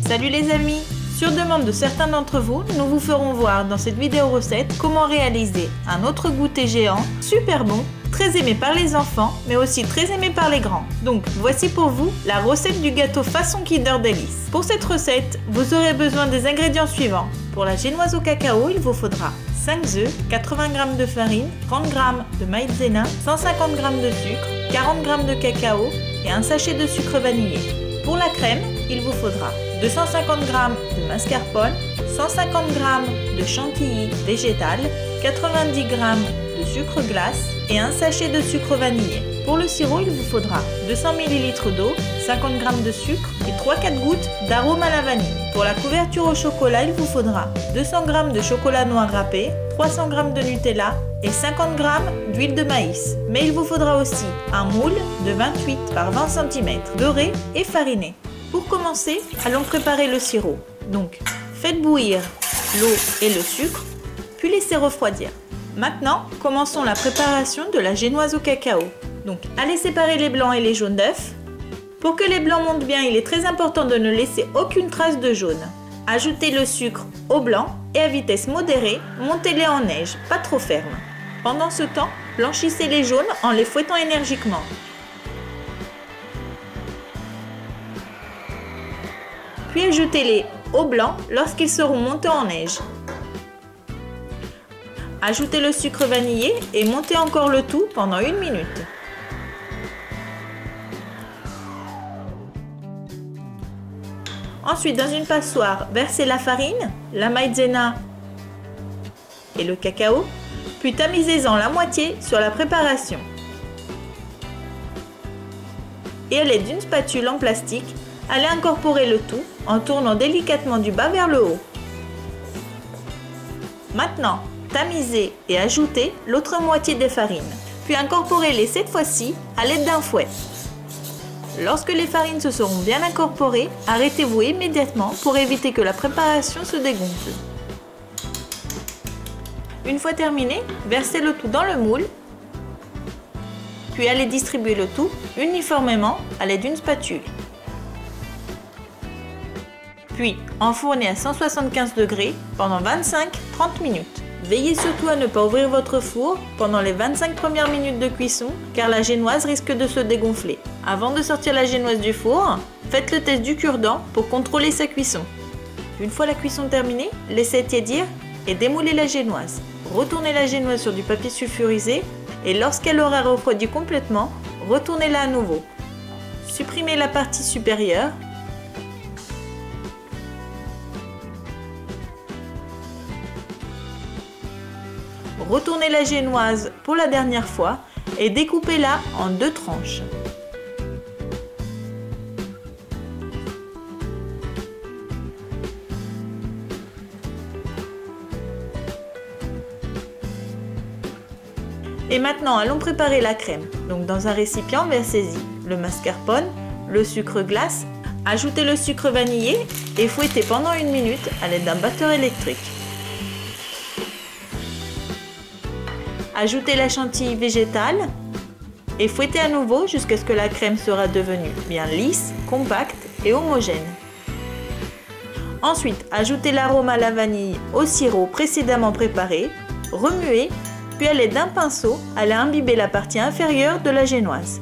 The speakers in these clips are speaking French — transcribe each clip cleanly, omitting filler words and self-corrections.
Salut les amis! Sur demande de certains d'entre vous, nous vous ferons voir dans cette vidéo recette comment réaliser un autre goûter géant, super bon, très aimé par les enfants, mais aussi très aimé par les grands. Donc voici pour vous la recette du gâteau façon Kinder Delice. Pour cette recette, vous aurez besoin des ingrédients suivants. Pour la génoise au cacao, il vous faudra 5 œufs, 80 g de farine, 30 g de maïzena, 150 g de sucre, 40 g de cacao et un sachet de sucre vanillé. Pour la crème, il vous faudra 250 g de mascarpone, 150 g de chantilly végétal, 90 g de sucre glace et un sachet de sucre vanillé. Pour le sirop, il vous faudra 200 ml d'eau, 50 g de sucre et 3-4 gouttes d'arôme à la vanille. Pour la couverture au chocolat, il vous faudra 200 g de chocolat noir râpé, 300 g de Nutella et 50 g d'huile de maïs. Mais il vous faudra aussi un moule de 28 par 20 cm, beurré et fariné. Pour commencer, allons préparer le sirop. Donc, faites bouillir l'eau et le sucre, puis laissez refroidir. Maintenant, commençons la préparation de la génoise au cacao. Donc, allez séparer les blancs et les jaunes d'œufs. Pour que les blancs montent bien, il est très important de ne laisser aucune trace de jaune. Ajoutez le sucre au blanc et à vitesse modérée, montez-les en neige, pas trop ferme. Pendant ce temps, blanchissez les jaunes en les fouettant énergiquement. Puis ajoutez-les au blanc lorsqu'ils seront montés en neige. Ajoutez le sucre vanillé et montez encore le tout pendant 1 minute. Ensuite, dans une passoire, versez la farine, la maïzena et le cacao, puis tamisez-en la moitié sur la préparation. Et à l'aide d'une spatule en plastique, allez incorporer le tout en tournant délicatement du bas vers le haut. Maintenant, tamisez et ajoutez l'autre moitié des farines, puis incorporez-les cette fois-ci à l'aide d'un fouet. Lorsque les farines se seront bien incorporées, arrêtez-vous immédiatement pour éviter que la préparation se dégonfle. Une fois terminé, versez le tout dans le moule, puis allez distribuer le tout uniformément à l'aide d'une spatule. Puis enfournez à 175 degrés pendant 25-30 minutes. Veillez surtout à ne pas ouvrir votre four pendant les 25 premières minutes de cuisson car la génoise risque de se dégonfler. Avant de sortir la génoise du four, faites le test du cure-dent pour contrôler sa cuisson. Une fois la cuisson terminée, laissez tiédir et démoulez la génoise. Retournez la génoise sur du papier sulfurisé et lorsqu'elle aura refroidi complètement, retournez-la à nouveau. Supprimez la partie supérieure. Retournez la génoise pour la dernière fois et découpez-la en 2 tranches. Et maintenant, allons préparer la crème. Donc dans un récipient, versez-y le mascarpone, le sucre glace, ajoutez le sucre vanillé et fouettez pendant 1 minute à l'aide d'un batteur électrique. Ajoutez la chantilly végétale et fouettez à nouveau jusqu'à ce que la crème sera devenue bien lisse, compacte et homogène. Ensuite, ajoutez l'arôme à la vanille au sirop précédemment préparé, remuez, puis à l'aide d'un pinceau, allez imbiber la partie inférieure de la génoise.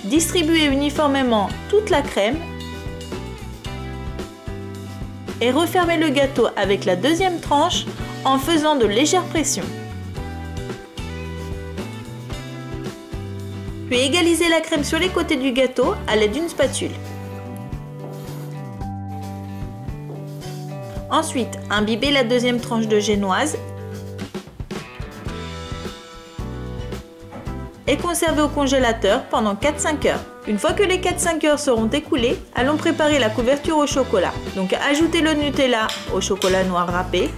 Distribuez uniformément toute la crème et refermez le gâteau avec la deuxième tranche en faisant de légères pressions. Puis égalisez la crème sur les côtés du gâteau à l'aide d'une spatule. Ensuite, imbibez la deuxième tranche de génoise et conservez au congélateur pendant 4-5 heures. Une fois que les 4-5 heures seront écoulées, allons préparer la couverture au chocolat. Donc ajoutez le Nutella au chocolat noir râpé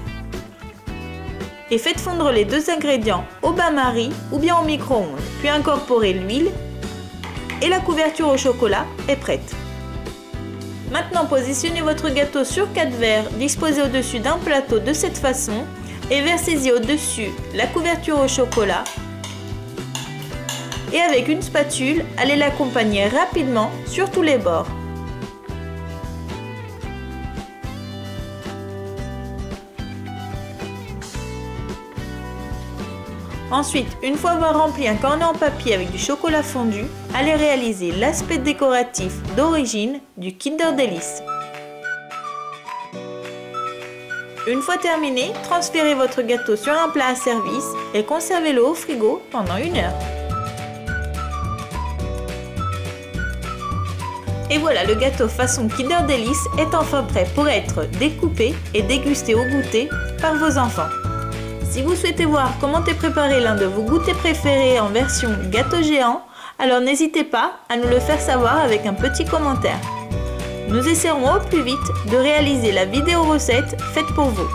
et faites fondre les 2 ingrédients au bain-marie ou bien au micro-ondes. Puis incorporez l'huile et la couverture au chocolat est prête. Maintenant, positionnez votre gâteau sur 4 verres disposés au-dessus d'un plateau de cette façon et versez-y au-dessus la couverture au chocolat. Et avec une spatule, allez l'accompagner rapidement sur tous les bords. Ensuite, une fois avoir rempli un cornet en papier avec du chocolat fondu, allez réaliser l'aspect décoratif d'origine du Kinder Delice. Une fois terminé, transférez votre gâteau sur un plat à service et conservez-le au frigo pendant 1 heure. Et voilà, le gâteau façon Kinder Delice est enfin prêt pour être découpé et dégusté au goûter par vos enfants. Si vous souhaitez voir comment est préparé l'un de vos goûters préférés en version gâteau géant, alors n'hésitez pas à nous le faire savoir avec un petit commentaire. Nous essaierons au plus vite de réaliser la vidéo recette faite pour vous.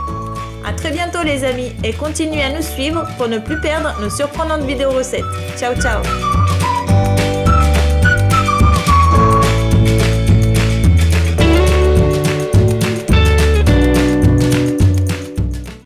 A très bientôt les amis et continuez à nous suivre pour ne plus perdre nos surprenantes vidéos recettes. Ciao ciao!